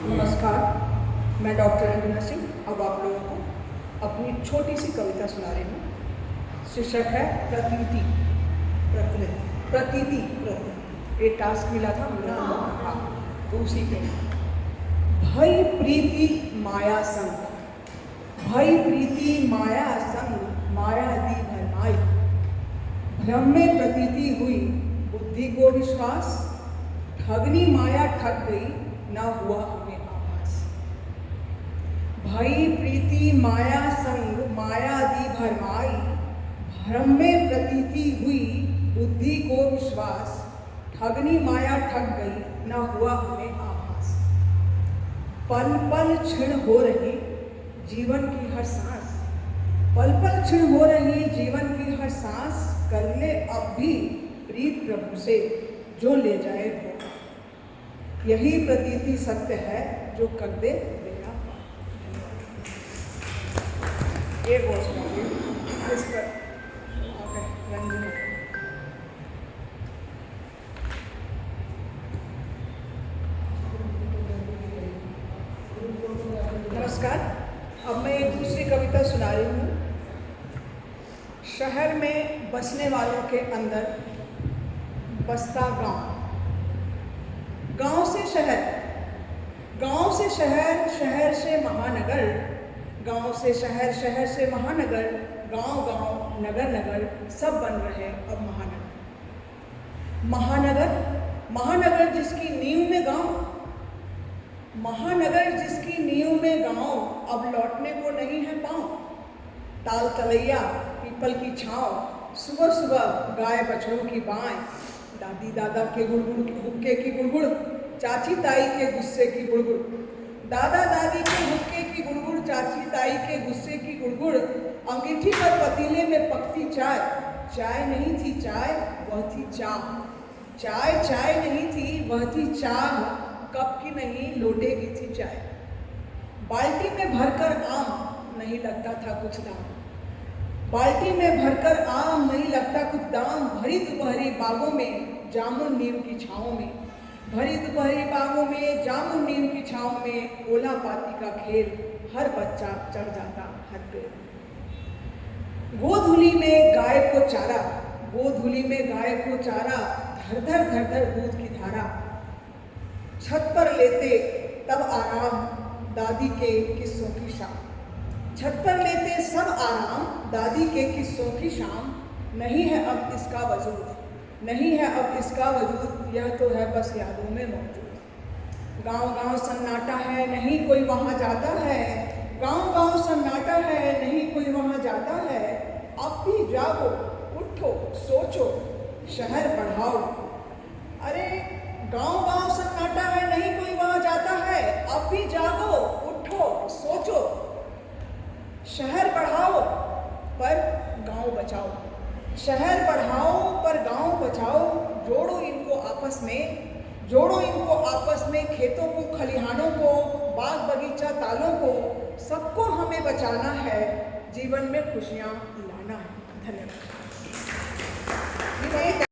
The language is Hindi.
नमस्कार, मैं डॉक्टर अंजना सिंह अब आप लोगों को अपनी छोटी सी कविता सुना रही हूँ। शीर्षक है प्रतीति प्रकृति। प्रतीति प्रकृति, ये टास्क मिला था हम लोगों को। हाँ, तो उसी के भई प्रीति माया संग, भई प्रीति माया संग, माया दी भरमाई। भ्रम में प्रतीति हुई बुद्धि को विश्वास, ठगनी माया ठग गई न हुआ हमें आभास। भई प्रीति माया संग, माया दी भरमाई। भ्रम में प्रतीति हुई बुद्धि को विश्वास, ठगनी माया ठग गई न हुआ हमें आभास। पल पल क्षीण हो रही जीवन की हर सांस, पल पल क्षीण हो रही जीवन की हर सांस। कर ले अब भी प्रीत प्रभु से जो ले जाए धोखा। यही प्रतीति सत्य है जो कर दे मेरा पाप। ये घोषणा इस पर रंजना। नमस्कार, अब मैं एक दूसरी कविता सुना रही हूँ। शहर में बसने वालों के अंदर बसता गांव, गांव से शहर, गांव से शहर, शहर से महानगर, गांव से शहर, शहर से महानगर। गांव गांव नगर नगर सब बन रहे अब महानगर। महानगर, महानगर जिसकी नींव में गांव, महानगर जिसकी नींव में गांव। अब लौटने को नहीं है पाँव। ताल तलैया पीपल की छाँव, सुबह सुबह गाय बछड़ों की बाएं। दादी दादा के गुड़गुड़ हुक्के की गुड़गुड़, चाची ताई के गुस्से की गुड़गुड़। दादा दादी के हुक्के की गुड़गुड़, चाची ताई के गुस्से की गुड़गुड़। अंगीठी पर पतीले में पकती चाय, चाय नहीं थी चाय वह थी चाह। चाय चाय नहीं थी वह थी चाह, कप की नहीं लोटे की थी चाय। बाल्टी में भरकर आम नहीं लगता था कुछ दाम, बाल्टी में भरकर आम नहीं लगता कुछ दाम। भरी दोपहरी बागों में जामुन नीम की छाँव में, भरी दोपहरी बागों में जामुन नीम की छाँव में। ओला पाती का खेल हर बच्चा चढ़ जाता हर पेड़। गोधुली में गाय को चारा, गोधुली में गाय को चारा। धर धर धर धर दूध की धारा। छत पर लेते तब आराम दादी के किस्सों की शाम, छत पर लेते सब आराम दादी के किस्सों की शाम। नहीं है अब इसका वजूद, नहीं है अब इसका वजूद, यह तो है बस यादों में मौजूद। गांव गांव सन्नाटा है नहीं कोई वहाँ जाता है, गांव गांव सन्नाटा है नहीं कोई वहाँ जाता है। अब भी जागो उठो सोचो शहर बढ़ाओ। अरे गांव गांव सन्नाटा है नहीं कोई वहाँ जाता है। अब भी जागो उठो सोचो शहर बढ़ाओ पर गांव बचाओ, शहर बढ़ाओ पर गांव बचाओ। जोड़ो इनको आपस में, जोड़ो इनको आपस में। खेतों को खलिहानों को, बाग बगीचा तालों को, सबको हमें बचाना है, जीवन में खुशियां लाना है। धन्यवाद।